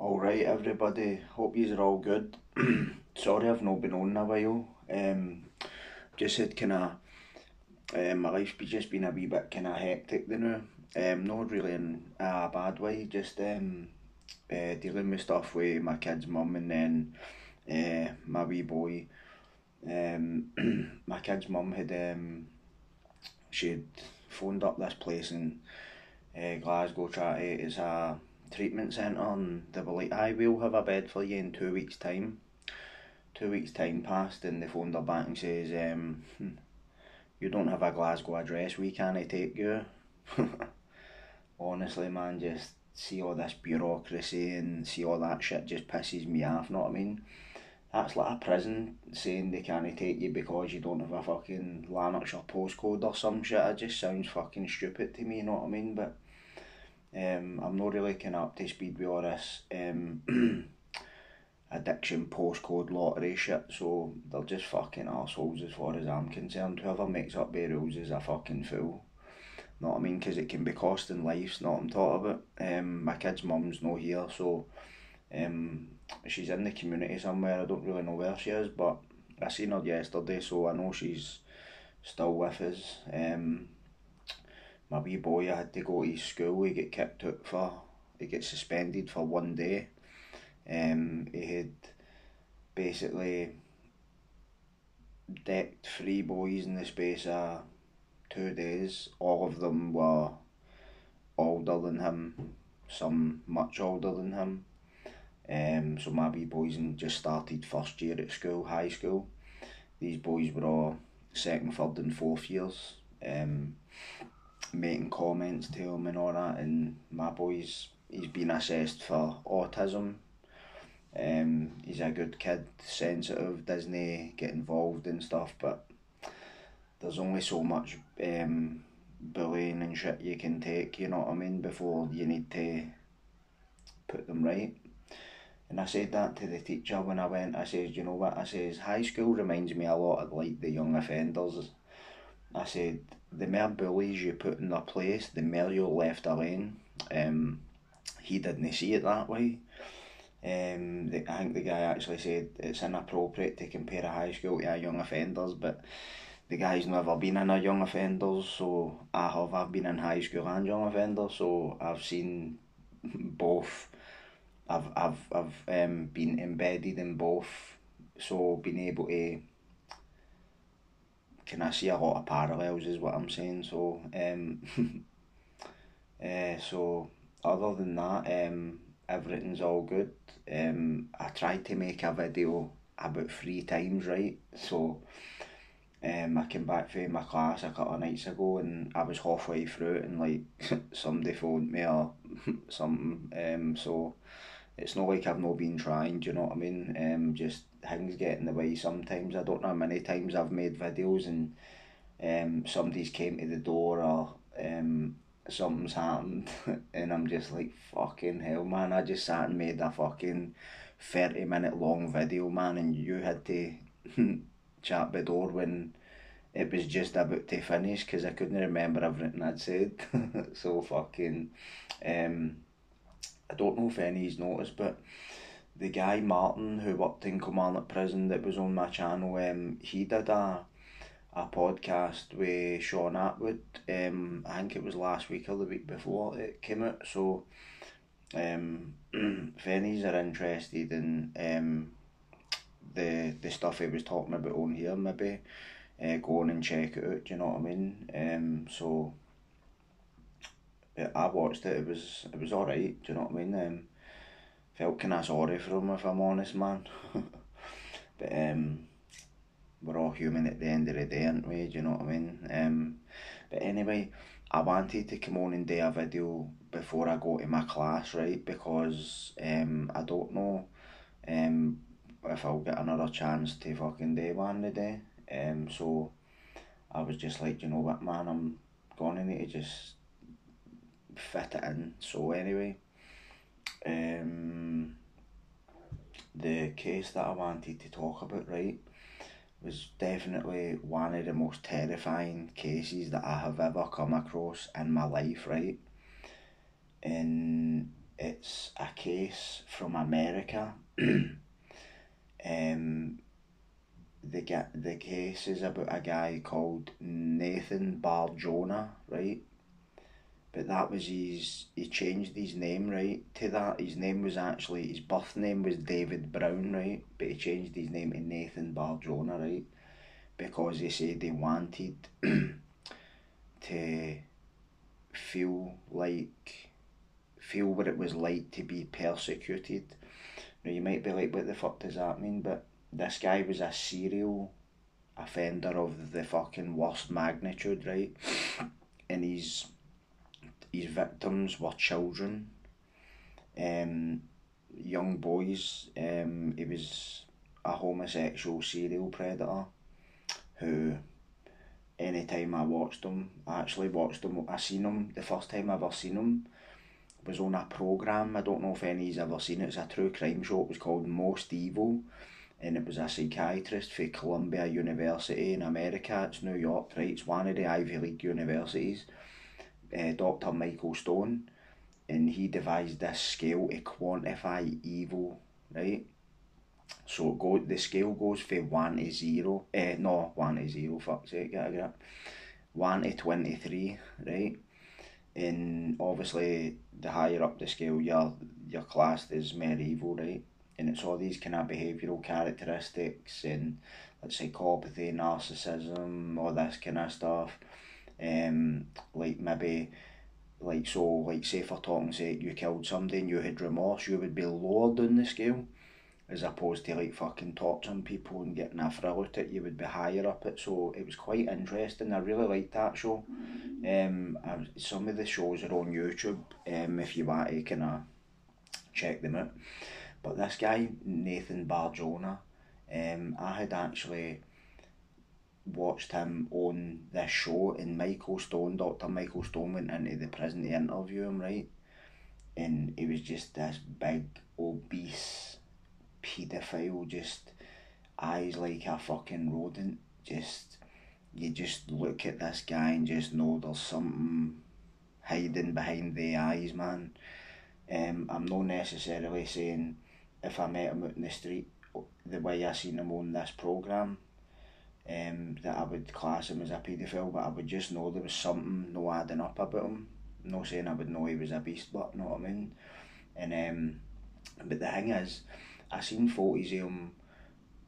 Alright everybody, hope yous are all good. Sorry I've not been on in a while. Just had my life's just been a wee bit hectic now. Not really in a bad way, just dealing with stuff with my kid's mum and then my wee boy. My kid's mum she'd phoned up this place in Glasgow trying it's a treatment centre and they were like, I will have a bed for you in 2 weeks time. 2 weeks time passed and they phoned her back and says, you don't have a Glasgow address, we can't take you. Honestly man, just see all this bureaucracy and see all that shit just pisses me off, know what I mean? That's like a prison saying they can't take you because you don't have a fucking Lanarkshire postcode or some shit. It just sounds fucking stupid to me, you know what I mean? But I'm not really up to speed with all this addiction postcode lottery shit, so they're just fucking arseholes as far as I'm concerned. Whoever makes up the rules is a fucking fool. Know what I mean? Because it can be costing lives, not what I'm talking about. My kid's mum's not here, so she's in the community somewhere. I don't really know where she is, but I seen her yesterday, so I know she's still with us. My wee boy, I had to go to his school. He got suspended for 1 day. He had basically decked 3 boys in the space of 2 days. All of them were older than him, some much older than him. So my wee boys just started first year at school, high school. These boys were all second, third and fourth years, making comments to him and all that, and my boy's, he's been assessed for autism. He's a good kid, sensitive, doesn't get involved in stuff, but there's only so much bullying and shit you can take, you know what I mean, before you need to put them right. And I said that to the teacher when I went. I says, you know what, I says, high school reminds me a lot of like the young offenders. I said, the more bullies you put in their place, the more you're left alone. He didn't see it that way. I think the guy actually said it's inappropriate to compare a high school to a young offenders, but the guy's never been in a young offenders, so I've been in high school and young offenders, so I've seen both. I've been embedded in both, so being able to can I see a lot of parallels is what I'm saying. So so other than that, everything's all good. I tried to make a video about 3 times, right? So I came back from my class a couple of nights ago and I was halfway through it and like somebody phoned me or something. So it's not like I've not been trying, do you know what I mean? Just things get in the way sometimes. I don't know how many times I've made videos and somebody's came to the door or something's happened and I'm just like, fucking hell man, I just sat and made a fucking 30-minute long video, man, and you had to chat the door when it was just about to finish because I couldn't remember everything I'd said. So fucking I don't know if any's noticed, but the guy Martin who worked in Kilmarnock prison that was on my channel, he did a podcast with Sean Atwood. I think it was last week or the week before it came out. So if any's are interested in the stuff he was talking about on here, maybe go on and check it out. Do you know what I mean? So I watched it. It was alright. Do you know what I mean? Felt kind of sorry for him if I'm honest, man. But we're all human at the end of the day, aren't we? Do you know what I mean? But anyway, I wanted to come on and do a video before I go to my class, right? Because I don't know if I'll get another chance to fucking do one today. So I was just like, you know what, man, I'm gonna need to just fit it in. So anyway, the case that I wanted to talk about, right, was definitely one of the most terrifying cases that I have ever come across in my life, right? And it's a case from America. The case is about a guy called Nathan Jonah, right? But that was he changed his name, right, to that. His name was actually, his birth name was David Brown, right? But he changed his name to Nathan Jonah, right? Because he said he wanted to feel what it was like to be persecuted. Now you might be like, what the fuck does that mean? But this guy was a serial offender of the fucking worst magnitude, right? And his victims were children, young boys. He was a homosexual serial predator who, anytime I seen him, the first time I ever seen him was on a programme. I don't know if any's ever seen it. It's a true crime show. It was called Most Evil, and it was a psychiatrist for Columbia University in America. It's New York, right? It's one of the Ivy League universities. Dr. Michael Stone, and he devised this scale to quantify evil, right? So the scale goes from 1 to 0. 1 to 0, fuck's sake, get a grip. 1 to 23, right? And obviously, the higher up the scale you're classed as more evil, right? And it's all these kind of behavioural characteristics and like psychopathy, narcissism, all this kind of stuff. Like maybe, like, so, like, say for talking sake, you killed somebody and you had remorse, you would be lower down the scale, as opposed to like fucking torturing people and getting a thrill out it, you would be higher up it. So it was quite interesting. I really liked that show. Some of the shows are on YouTube, if you want to kind of check them out. But this guy, Nathan Jonah, I had actually watched him on this show, and Dr. Michael Stone went into the prison to interview him, right? And he was just this big, obese paedophile, just eyes like a fucking rodent. You just look at this guy and just know there's something hiding behind the eyes, man. I'm not necessarily saying if I met him out in the street, the way I seen him on this programme, that I would class him as a paedophile, but I would just know there was something no adding up about him. I'm not saying I would know he was a beast, but you know what I mean? And but the thing is, I seen photos of him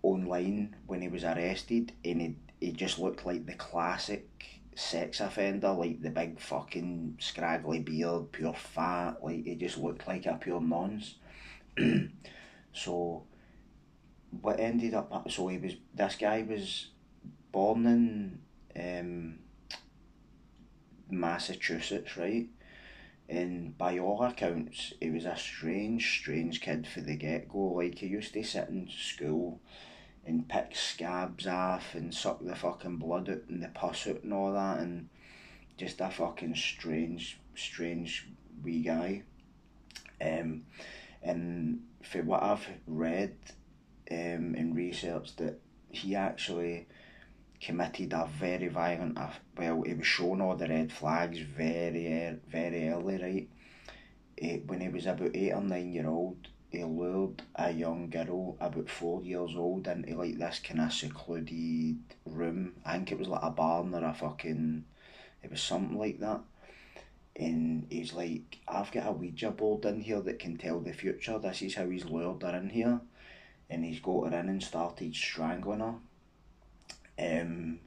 online when he was arrested, and he just looked like the classic sex offender, like the big fucking scraggly beard, pure fat, like he just looked like a pure nonce. So what ended up, so this guy was born in Massachusetts, right? And by all accounts, he was a strange kid for the get-go. Like, he used to sit in school and pick scabs off and suck the fucking blood out and the pus out and all that, and just a fucking strange wee guy. And for what I've read and researched, that he actually committed a very violent, he was shown all the red flags very early, right? When he was about 8 or 9 year old, he lured a young girl about 4 years old into like this kind of secluded room. I think it was like a barn or it was something like that. And he's like, I've got a Ouija board in here that can tell the future. This is how he's lured her in here. And he's got her in and started strangling her. And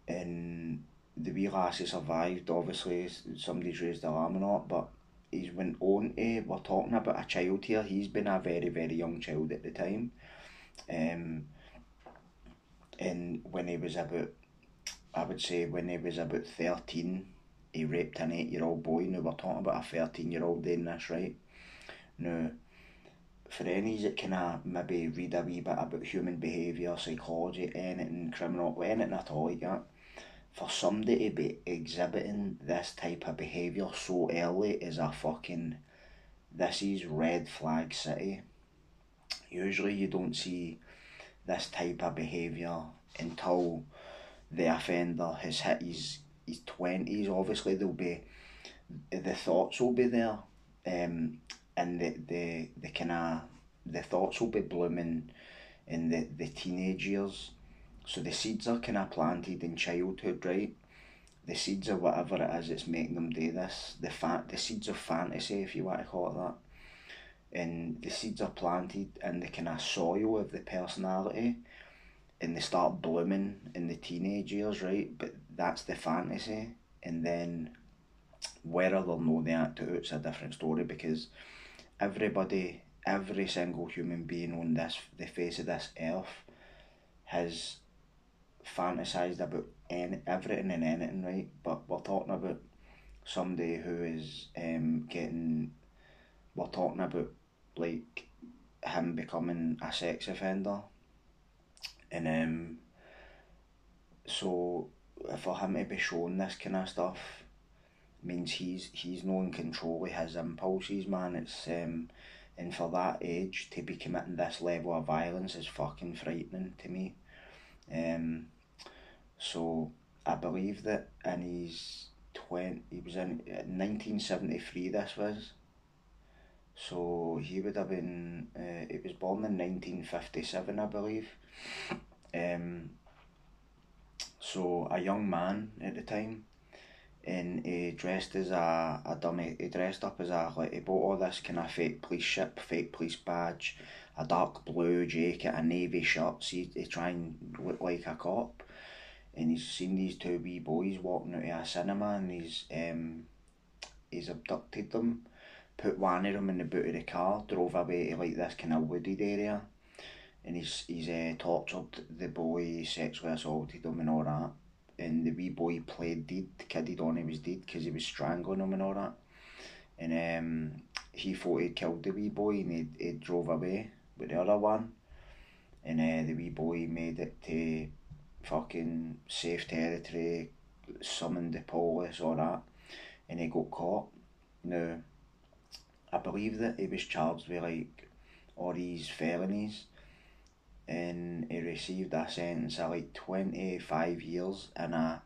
the wee lassie survived. Obviously, somebody's raised the alarm or not, but he's went on to, we're talking about a child here, he's been a very young child at the time. And when he was about, I would say when he was about 13, he raped an 8-year-old boy. Now we're talking about a 13-year-old doing this, right? Now, for any that can maybe read a wee bit about human behaviour, psychology, anything, criminal, anything at all like that, for somebody to be exhibiting this type of behaviour so early is this is red flag city. Usually you don't see this type of behaviour until the offender has hit his 20s. Obviously the thoughts will be there. and the kind of the thoughts will be blooming in the teenage years. So the seeds are kind of planted in childhood, right? The seeds of whatever it is that's making them do this, the seeds of fantasy, if you want to call it that, and the seeds are planted in the kind of soil of the personality, and they start blooming in the teenage years, right? But that's the fantasy, and then whether they'll know the act out's a different story, because every single human being on the face of this earth has fantasized about everything and anything, right? But we're talking about somebody who is we're talking about like him becoming a sex offender, and so for him to be shown this kind of stuff means he's not in control of his impulses, man. It's and for that age to be committing this level of violence is fucking frightening to me. So I believe that in his he was in 1973. This was, so he would have been. He was born in 1957, I believe. So a young man at the time, and he dressed as a dummy. He dressed up as he bought all this kind of fake police ship, fake police badge, a dark blue jacket, a navy shirt, so he try and look like a cop. And he's seen these two wee boys walking out of a cinema, and he's abducted them, put one of them in the boot of the car, drove away to like this kind of wooded area, and he's tortured the boy, sexually assaulted him and all that. And the wee boy played dead, the kid he on he was dead because he was strangling him and all that. And he thought he'd killed the wee boy, and he drove away with the other one. And the wee boy made it to fucking safe territory, summoned the police, all that, and he got caught. Now, I believe that he was charged with like all these felonies, and he received a sentence of like 25 years in a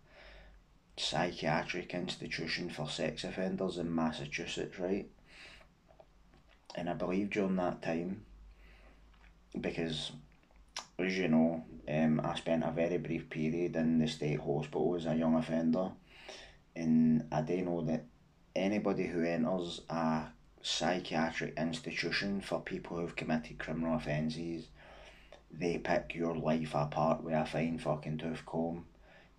psychiatric institution for sex offenders in Massachusetts, right? And I believe during that time, because as you know, I spent a very brief period in the state hospital as a young offender, and I do know that anybody who enters a psychiatric institution for people who've committed criminal offences, they pick your life apart with a fine fucking tooth comb.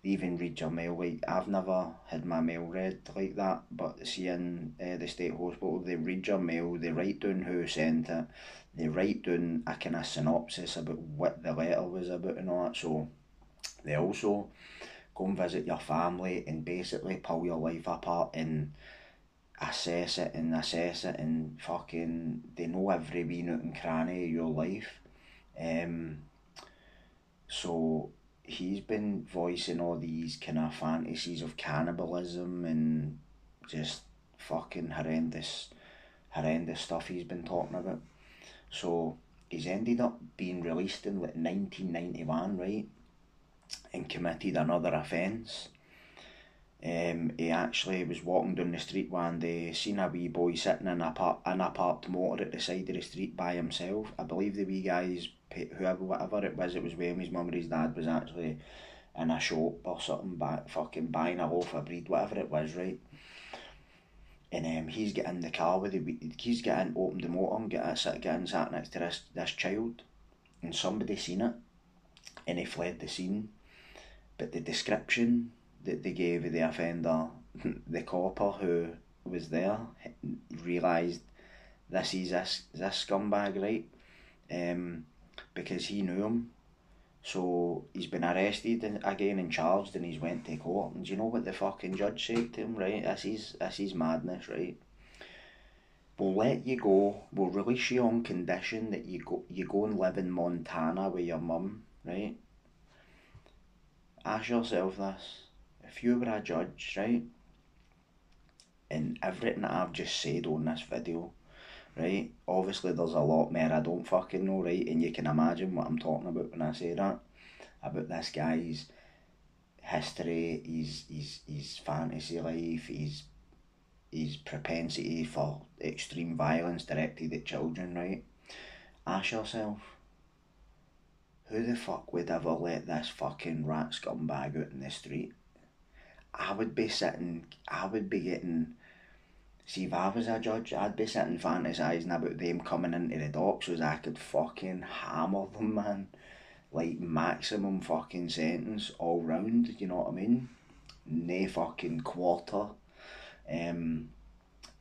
They even read your mail. Like, I've never had my mail read like that, but seeing the state hospital, they read your mail, they write down who sent it, they write down a kind of synopsis about what the letter was about and all that. So they also go and visit your family and basically pull your life apart and assess it and fucking, they know every wee nook and cranny of your life. So he's been voicing all these kind of fantasies of cannibalism and just fucking horrendous stuff he's been talking about. So he's ended up being released in like 1991, right, and committed another offence. He actually was walking down the street one day, seen a wee boy sitting in a parked motor at the side of the street by himself. I believe the wee guy's, whatever it was with him, his mum or his dad was actually in a shop or something, fucking buying a loaf of bread, whatever it was, right? And he's getting in the car with he's getting opened the motor and getting sat next to this child, and somebody seen it, and he fled the scene. But the description that they gave of the offender, the copper who was there realised this scumbag, right? Because he knew him. So he's been arrested again and charged, and he's went to court. And do you know what the fucking judge said to him, right? This is madness, right? We'll let you go, we'll release you on condition that you go and live in Montana with your mum, right? Ask yourself this. If you were a judge, right, and everything that I've just said on this video, right, obviously there's a lot more I don't fucking know, right, and you can imagine what I'm talking about when I say that, about this guy's history, his fantasy life, his his propensity for extreme violence directed at children, right? Ask yourself, who the fuck would ever let this fucking rat scumbag out in the street? I would be getting. See, if I was a judge, I'd be sitting fantasising about them coming into the dock so I could fucking hammer them, man. Like, maximum fucking sentence all round, you know what I mean? No fucking quarter. And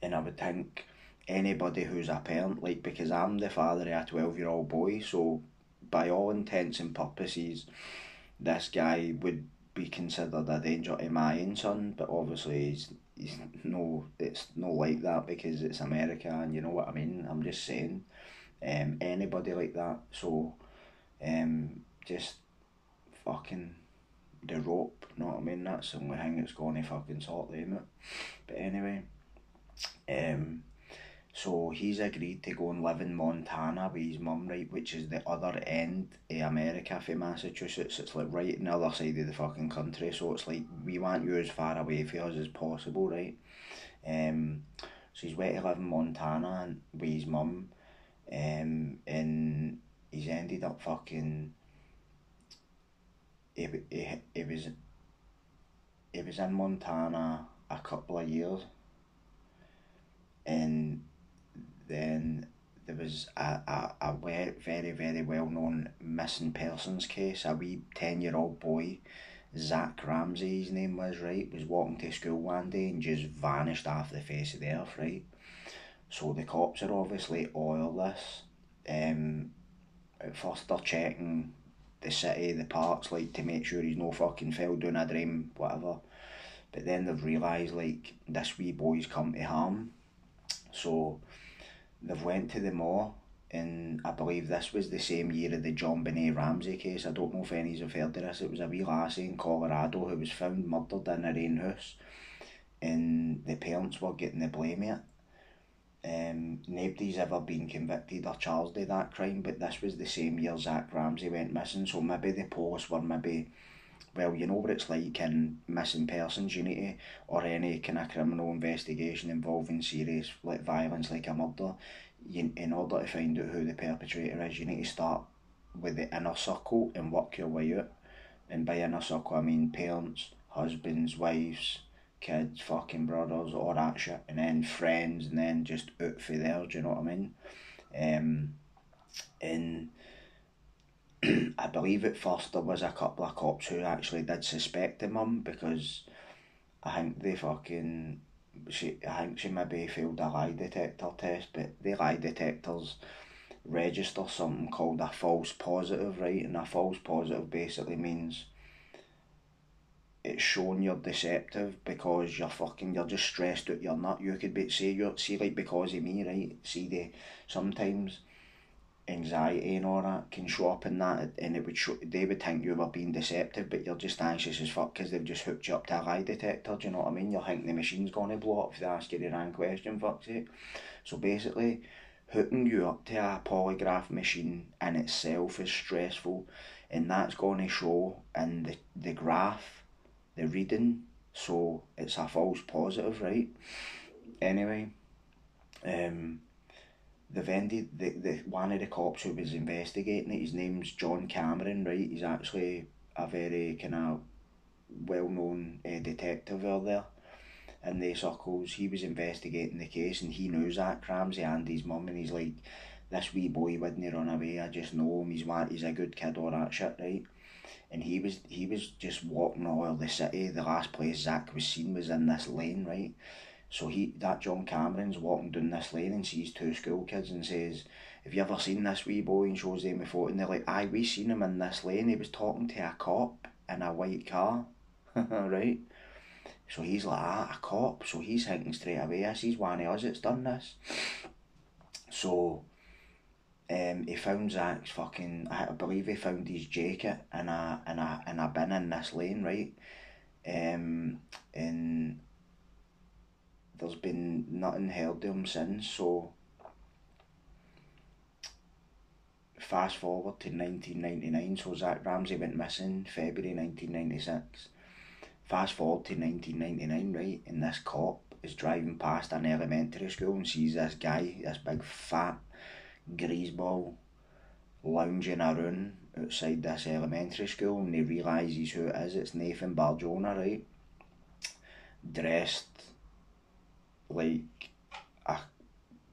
I would think anybody who's a parent, like, because I'm the father of a 12-year-old boy, so by all intents and purposes, this guy would be considered a danger to my own son, but obviously he's no, it's no like that because it's America, and you know what I mean. I'm just saying, anybody like that. So, just fucking the rope. You know what I mean? That's the only thing that's going to fucking sort them out. But anyway, so he's agreed to go and live in Montana with his mum, right, which is the other end of America for Massachusetts. It's like right on the other side of the fucking country, so it's like we want you as far away from us as possible, right? So he's went to live in Montana with his mum, and he's ended up fucking. He was in Montana a couple of years, and then there was a very, very well-known missing persons case. A wee 10-year-old boy, Zach Ramsey his name was, right, was walking to school one day and just vanished off the face of the earth, right? So the cops are obviously all this. At first they're checking the city, the parks, like, to make sure he's no fucking fell down a drain, whatever. But then they've realised, like, this wee boy's come to harm. So they've went to the mall, and I believe this was the same year of the John Benet Ramsey case. I don't know if any of you have heard of this. It was a wee lassie in Colorado who was found murdered in her own house, and the parents were getting the blame of it. Nobody's ever been convicted or charged of that crime, but this was the same year Zach Ramsey went missing, so maybe the police were maybe, well, you know what it's like in missing persons, you need to, or any kind of criminal investigation involving serious like violence like a murder, in order to find out who the perpetrator is, you need to start with the inner circle and work your way out. And by inner circle I mean parents, husbands, wives, kids, fucking brothers, all that shit, and then friends, and then just out for there, do you know what I mean? And I believe at first there was a couple of cops who actually did suspect the mum, because I think I think she maybe failed a lie detector test, but the lie detectors register something called a false positive, right? And a false positive basically means it's showing you're deceptive because you're just stressed out your nut. You could see like because of me, right? Sometimes anxiety and all that can show up in that, and they would think you were being deceptive, but you're just anxious as fuck because they've just hooked you up to a lie detector, do you know what I mean? You're thinking the machine's going to blow up if they ask you the wrong question, fuck's sake. So basically, hooking you up to a polygraph machine in itself is stressful, and that's going to show in the graph, the reading, so it's a false positive, right? Anyway, they've ended the one of the cops who was investigating it, his name's John Cameron, right? He's actually a very kind of well-known detective out there in the circles. He was investigating the case, and he knew Zach Ramsey and his mum, and he's like, this wee boy wouldn't run away, I just know him, he's a good kid, all that shit, right? And he was just walking all over the city. The last place Zach was seen was in this lane, right? So that John Cameron's walking down this lane and sees two school kids and says, have you ever seen this wee boy? And shows them a photo, and they're like, aye, we seen him in this lane, he was talking to a cop in a white car. Right? So he's like, a cop? So he's thinking straight away, this is one of us that's done this. So he found Zach's fucking, I believe he found his jacket in a bin in this lane, right? And there's been nothing heard of him since. So fast forward to 1999, so Zach Ramsey went missing February 1996. Fast forward to 1999, right, and this cop is driving past an elementary school and sees this guy, this big fat greaseball, lounging around outside this elementary school, and he realises who it is. It's Nathan Jonah, right? Dressed like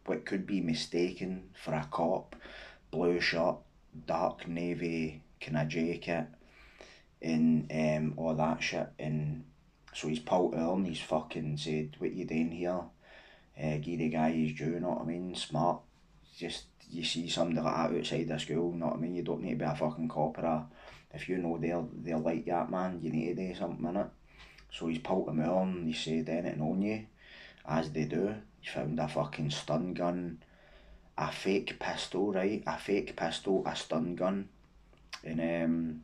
what could be mistaken for a cop, blue shirt, dark navy kind of jacket, and all that shit. And so he's pulled out and he's fucking said, "What you doing here? Give the guy his due," you know what I mean? Smart. Just, you see somebody like that outside the school, you know what I mean? You don't need to be a fucking cop or a, if you know they're like that, man, you need to do something in it. So he's pulled him out and he said, "Anything on you?" As they do. He found a fucking stun gun, a fake pistol, right? A fake pistol, a stun gun, and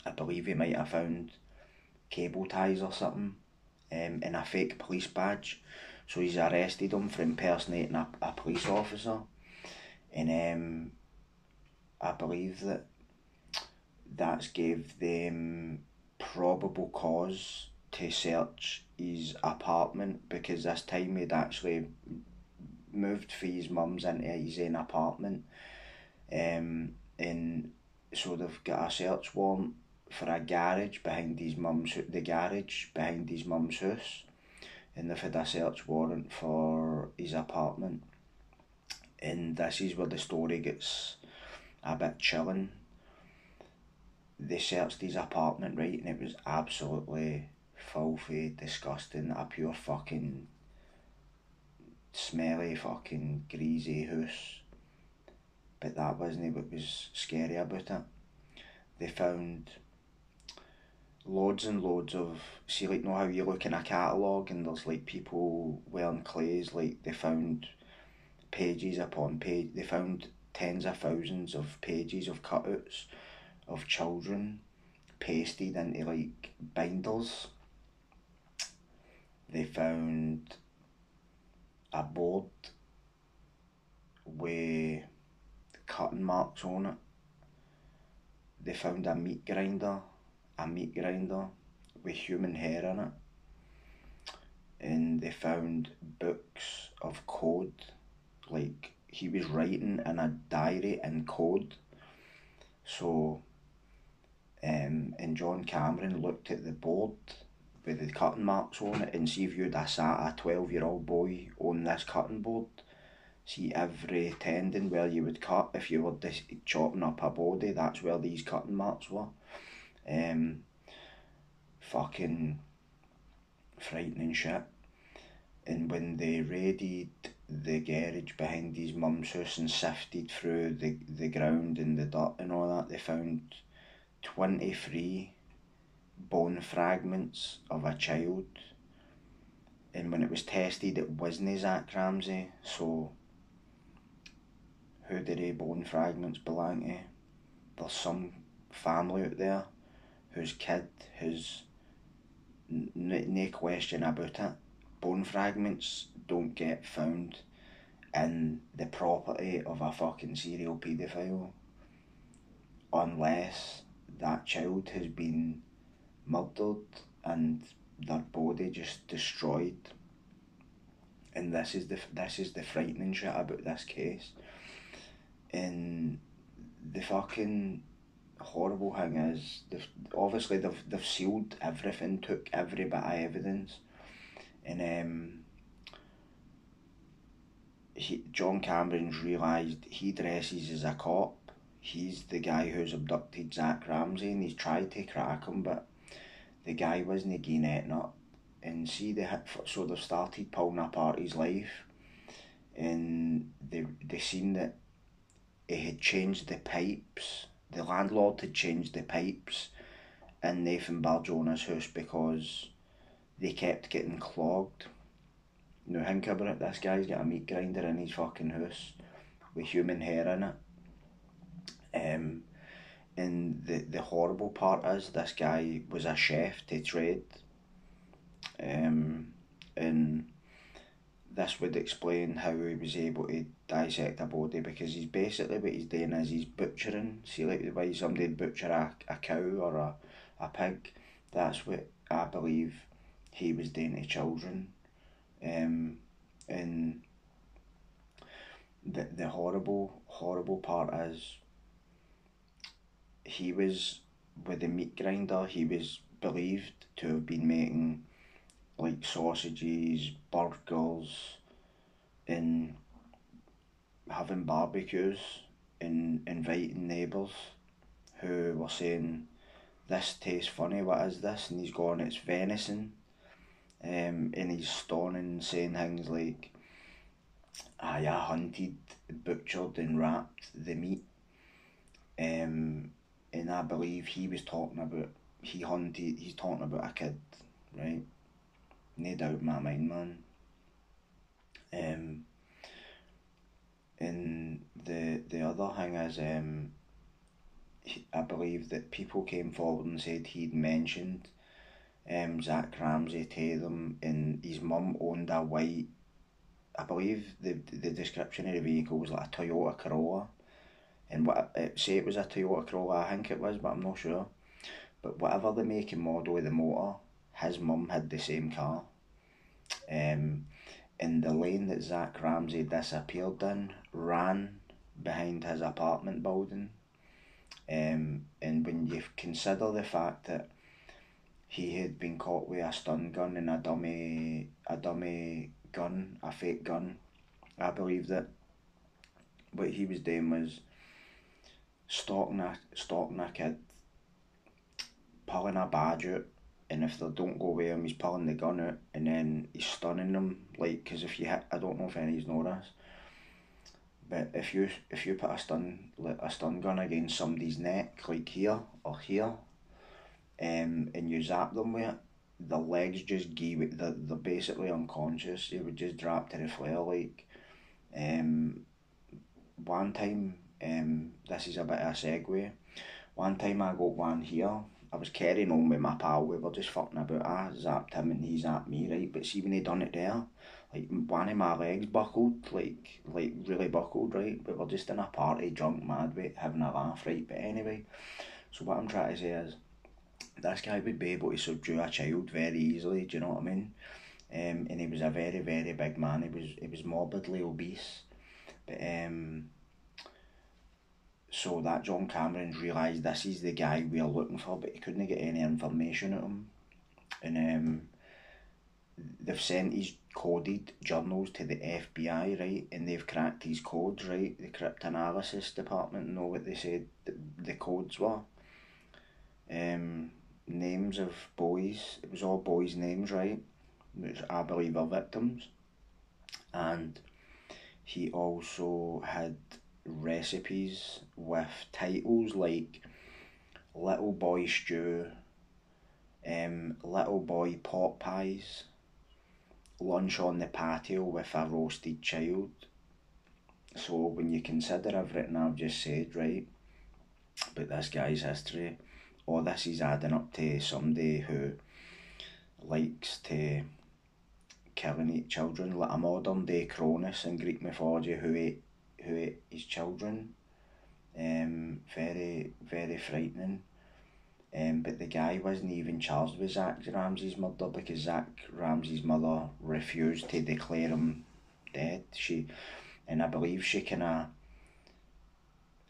I believe he might have found cable ties or something, and a fake police badge. So he's arrested him for impersonating a police officer, and I believe that's gave them probable cause to search his apartment, because this time he'd actually moved for his mum's into his own apartment, and so they've got a search warrant for a garage behind his mum's, the garage behind his mum's house, and they've had a search warrant for his apartment. And this is where the story gets a bit chilling. They searched his apartment, right, and it was absolutely filthy, disgusting, a pure fucking smelly fucking greasy house. But that wasn't what was scary about it. They found loads and loads of, see, like, know how you look in a catalogue and there's like people wearing clays, like they found pages upon page, they found tens of thousands of pages of cutouts of children pasted into like binders. They found a board with cutting marks on it. They found a meat grinder with human hair in it. And they found books of code, like he was writing in a diary in code. So, and John Cameron looked at the board with the cutting marks on it, and see if you'd have sat a 12-year-old boy on this cutting board, see every tendon where you would cut, if you were chopping up a body, that's where these cutting marks were. Fucking frightening shit. And when they raided the garage behind his mum's house and sifted through the ground and the dirt and all that, they found 23 bone fragments of a child. And when it was tested, it wasn't Zach Ramsey. So who did the bone fragments belong to? There's some family out there whose kid has no question about it. Bone fragments don't get found in the property of a fucking serial paedophile unless that child has been murdered and their body just destroyed. And this is the frightening shit about this case. And the fucking horrible thing is, they've sealed everything, took every bit of evidence, and John Cameron's realised he dresses as a cop. He's the guy who's abducted Zach Ramsey, and he's tried to crack him, but the guy wasn't getting it up. And see, so they've started pulling apart his life, and they seen that he had changed the pipes. The landlord had changed the pipes in Nathan Barjona's house because they kept getting clogged. Now think about it, this guy's got a meat grinder in his fucking house with human hair in it. And the horrible part is, this guy was a chef to trade. And this would explain how he was able to dissect a body, because he's basically, what he's doing is he's butchering. See, like the way somebody'd butcher a cow or a pig, that's what I believe he was doing to children. And the horrible part is he was, with the meat grinder, he was believed to have been making like sausages, burgers, and having barbecues, and inviting neighbours who were saying, "This tastes funny, what is this?" And he's going, "It's venison." And he's stoning, saying things like, "I hunted, butchered, and wrapped the meat." And I believe he was talking about, he's talking about a kid, right? No doubt in my mind, man. Um, and the other thing is, I believe that people came forward and said he'd mentioned Zach Ramsay to them, and his mum owned a white, I believe the description of the vehicle was like a Toyota Corolla, and say it was a Toyota Corolla, I think it was, but I'm not sure. But whatever the make and model of the motor, his mum had the same car. In the lane that Zach Ramsay disappeared in ran behind his apartment building. And when you consider the fact that he had been caught with a stun gun and a dummy gun, a fake gun, I believe that what he was doing was stalking a kid, pulling a badge out, and if they don't go with him, he's pulling the gun out, and then he's stunning them. Like, because if you hit, I don't know if any of you know this, but if you put a stun gun against somebody's neck, like here or here, and you zap them with it, the legs just give it. They're basically unconscious. They would just drop to the floor. Like, one time, this is a bit of a segue. One time I got one here. I was carrying on with my pal. We were just fucking about. I zapped him and he zapped me, right? But see, when he done it there, like one of my legs buckled, like really buckled, right? We were just in a party, drunk, mad, with having a laugh, right? But anyway, so what I'm trying to say is, this guy would be able to subdue a child very easily. Do you know what I mean? And he was a very, very big man. He was morbidly obese, but so that John Cameron's realised this is the guy we're looking for, but he couldn't get any information out of him. And they've sent his coded journals to the FBI, right? And they've cracked his codes, right? The cryptanalysis department know what they said the codes were. Names of boys, it was all boys' names, right? Which I believe are victims. And he also had recipes with titles like Little Boy Stew, Little Boy Pot Pies, Lunch on the Patio with a Roasted Child. So when you consider everything I've just said, right, about this guy's history, all this is adding up to somebody who likes to killing children, like a modern day Cronus in Greek mythology who ate his children. Very, very frightening. But the guy wasn't even charged with Zach Ramsay's murder because Zach Ramsay's mother refused to declare him dead. And I believe she kind of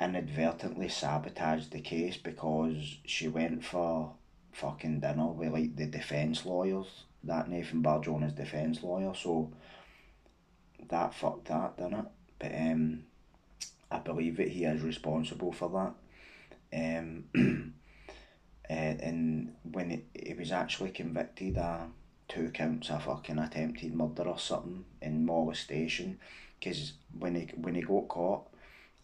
inadvertently sabotaged the case because she went for fucking dinner with like the defence lawyers, that Nathan Jonah's defence lawyer, so that fucked that, didn't it? But I believe that he is responsible for that. And when he was actually convicted of 2 counts of fucking attempted murder or something and molestation, because when he got caught,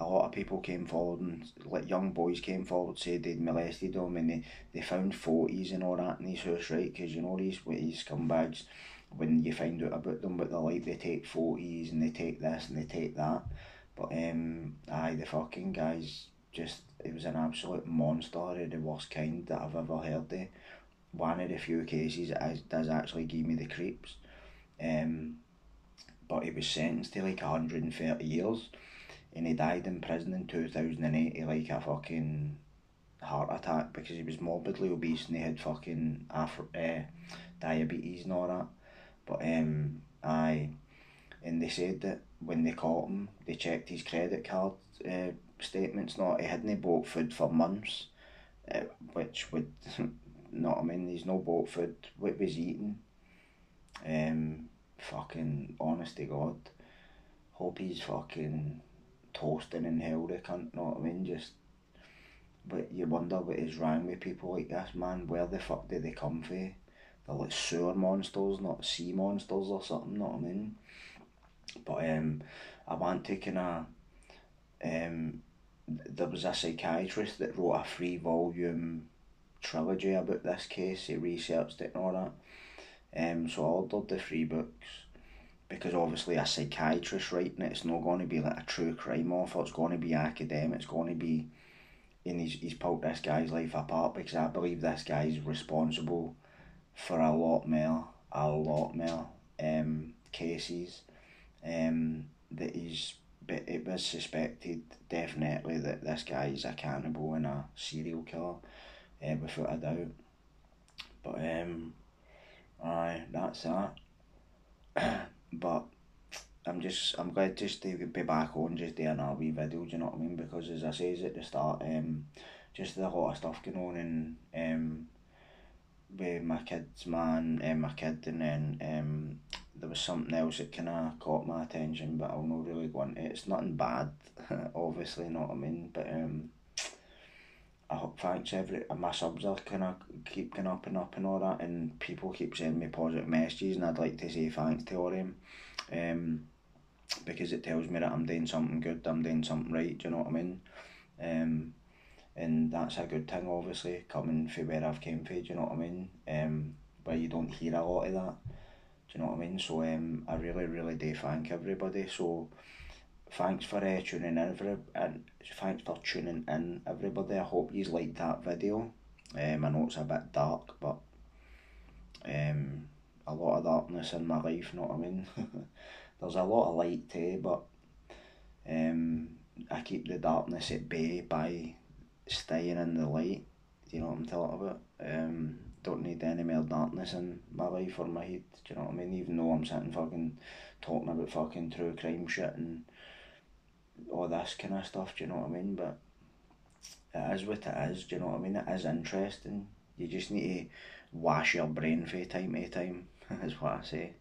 a lot of people came forward and like young boys came forward, said they'd molested him, and they found photos and all that in his house, right? Because you know these scumbags, when you find out about them, what they're like, they take photos and they take this and they take that. But aye, the fucking guy's just, it was an absolute monster of the worst kind that I've ever heard of. One of the few cases that does actually give me the creeps. But he was sentenced to like 130 years, and he died in prison in 2008 of like a fucking heart attack because he was morbidly obese and he had fucking diabetes and all that. But Aye. And they said that when they caught him, they checked his credit card statements. Not he hadn't bought food for months, which would, know what I mean. He's no bought food. What was he eating? Fucking honest to God. Hope he's fucking toasting in hell. They can't. Know what I mean? Just. But you wonder what is wrong with people like this, man. Where the fuck do they come from? They're like sewer monsters, not sea monsters or something. Know what I mean? But I want to kind of there was a psychiatrist that wrote a 3-volume trilogy about this case. He researched it and all that. So I ordered the 3 books because obviously a psychiatrist writing it, it's not going to be like a true crime author. It's going to be academic. It's going to be, and he's pulled this guy's life apart because I believe this guy's responsible for a lot more cases. That he's, but it was suspected definitely that this guy is a cannibal and a serial killer, without a doubt. But aye, that's that. But I'm glad just to be back on, just doing a wee video. Do you know what I mean? Because as I says at the start, just a lot of stuff going on and with my kids, man, and my kid, and then there was something else that kind of caught my attention, but I'll not really go into it. It's nothing bad, obviously, you know what I mean, but I hope, thanks my subs are kind of keep going up and up and all that, and people keep sending me positive messages, and I'd like to say thanks to all them, because it tells me that I'm doing something good, I'm doing something right, do you know what I mean? And that's a good thing, obviously, coming from where I've came from, do you know what I mean? Where you don't hear a lot of that, do you know what I mean? So I really, really do thank everybody. So thanks for tuning in, thanks for tuning in, everybody. I hope you liked that video. I know it's a bit dark, but a lot of darkness in my life, you know what I mean? There's a lot of light too, but I keep the darkness at bay by staying in the light. Do you know what I'm talking about? Don't need any more darkness in my life or my head. Do you know what I mean? Even though I'm sitting fucking talking about fucking true crime shit and all this kind of stuff. Do you know what I mean? But it is what it is. Do you know what I mean? It is interesting. You just need to wash your brain from time to time. Is what I say.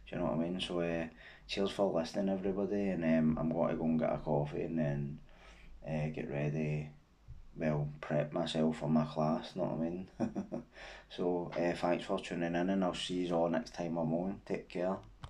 Do you know what I mean? So cheers for listening, everybody, and I'm going to go and get a coffee and then get ready. Well, prep myself for my class, know what I mean? So thanks for tuning in, and I'll see you all next time I'm on. Take care.